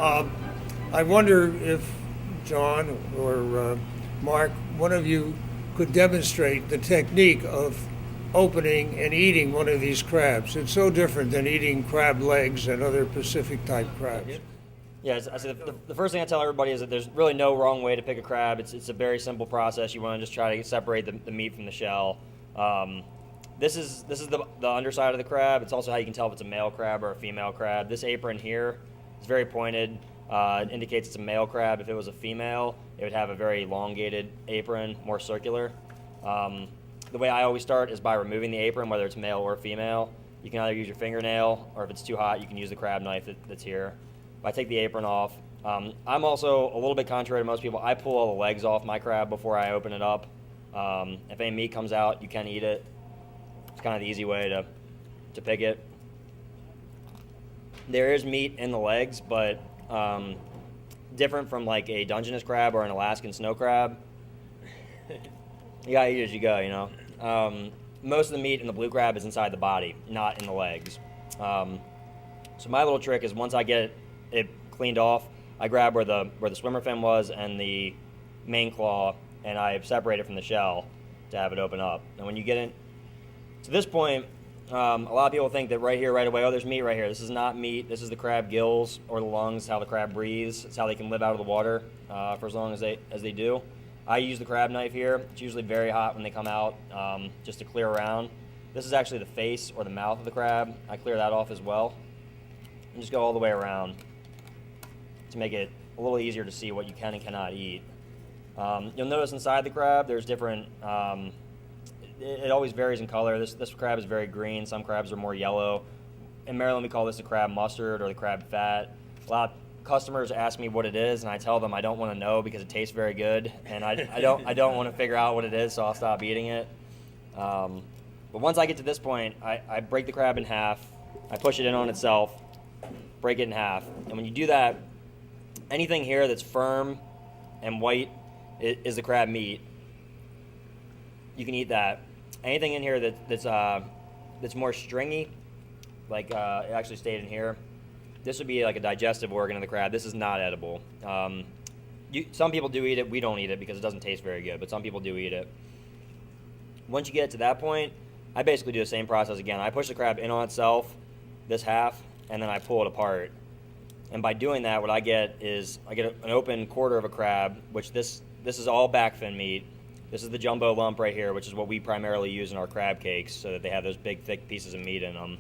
I wonder if John or Mark, one of you could demonstrate the technique of opening and eating one of these crabs. It's so different than eating crab legs and other Pacific type crabs. Yeah, I say the first thing I tell everybody is that there's really no wrong way to pick a crab. It's a very simple process. You want to just try to separate the meat from the shell. This is the underside of the crab. It's also how you can tell if it's a male crab or a female crab. This apron here is very pointed. It indicates it's a male crab. If it was a female, it would have a very elongated apron, more circular. The way I always start is by removing the apron, whether it's male or female. You can either use your fingernail, or if it's too hot, you can use the crab knife that's here. If I take the apron off, I'm also a little bit contrary to most people. I pull all the legs off my crab before I open it up. If any meat comes out, you can eat it. It's kind of the easy way to pick it. There is meat in the legs, but different from like a Dungeness crab or an Alaskan snow crab. You gotta eat as you go, you know. Most of the meat in the blue crab is inside the body, not in the legs. So my little trick is once I get it cleaned off, I grab where the swimmer fin was and the main claw, and I separate it from the shell to have it open up. And when you get in to this point, a lot of people think that right here, right away, oh, there's meat right here. This is not meat. This is the crab gills or the lungs, how the crab breathes. It's how they can live out of the water for as long as they do. I use the crab knife here. It's usually very hot when they come out, just to clear around. This is actually the face or the mouth of the crab. I clear that off as well. And just go all the way around to make it a little easier to see what you can and cannot eat. You'll notice inside the crab there's different, it always varies in color. This crab is very green. Some crabs are more yellow. In Maryland we call this the crab mustard or the crab fat. A lot of customers ask me what it is, and I tell them I don't want to know because it tastes very good, and I don't want to figure out what it is, so I'll stop eating it. But once I get to this point, I break the crab in half. I push it in on itself, break it in half, and when you do that, anything here that's firm and white is the crab meat. You can eat that. Anything in here that's more stringy, like it actually stayed in here, this would be like a digestive organ of the crab. This is not edible. Some people do eat it. We don't eat it because it doesn't taste very good, but some people do eat it. Once you get to that point, I basically do the same process again. I push the crab in on itself, this half, and then I pull it apart. And by doing that, what I get is I get an open quarter of a crab, which this is all back fin meat. This is the jumbo lump right here, which is what we primarily use in our crab cakes so that they have those big, thick pieces of meat in them.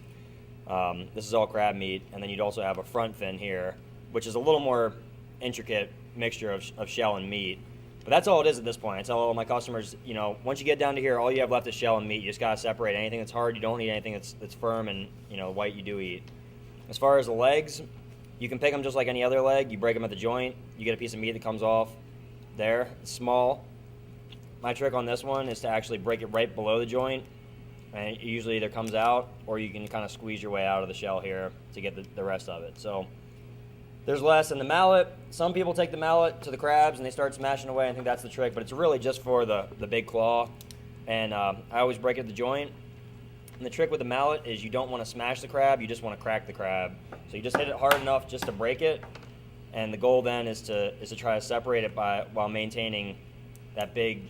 This is all crab meat, and then you'd also have a front fin here, which is a little more intricate mixture of shell and meat. But that's all it is at this point. I tell all my customers, you know, once you get down to here, all you have left is shell and meat. You just gotta separate anything that's hard. You don't eat anything that's firm, and you know, white you do eat. As far as the legs, you can pick them just like any other leg. You break them at the joint. You get a piece of meat that comes off there. It's small. My trick on this one is to actually break it right below the joint. And it usually either comes out, or you can kind of squeeze your way out of the shell here to get the rest of it. So there's less. And the mallet, some people take the mallet to the crabs and they start smashing away. I think that's the trick, but it's really just for the big claw. And I always break it at the joint. And the trick with the mallet is you don't want to smash the crab, you just want to crack the crab. So you just hit it hard enough just to break it. And the goal then is to try to separate it while maintaining that big,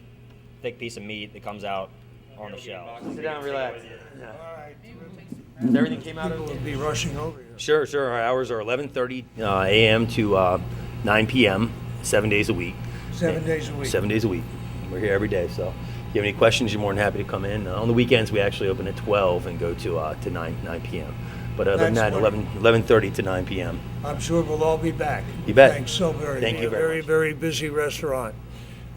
thick piece of meat that comes out on the shell. Sit down and relax. Yeah. All right. Everything came out People will be rushing over here. Sure. Our hours are 11:30 a.m. to 9 p.m. 7 days a week. 7 days a week. 7 days a week. We're here every day. So if you have any questions, you're more than happy to come in. On the weekends, we actually open at 12 and go to 9 p.m. But other than that, 11:30 to 9 p.m. I'm sure we'll all be back. You bet. Thanks so very much. Thank you very much. Very busy restaurant.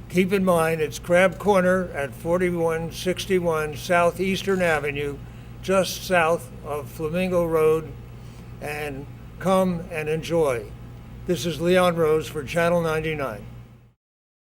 Keep in mind, it's Crab Corner at 4161 Southeastern Avenue, just south of Flamingo Road, and come and enjoy. This is Leon Rose for Channel 99.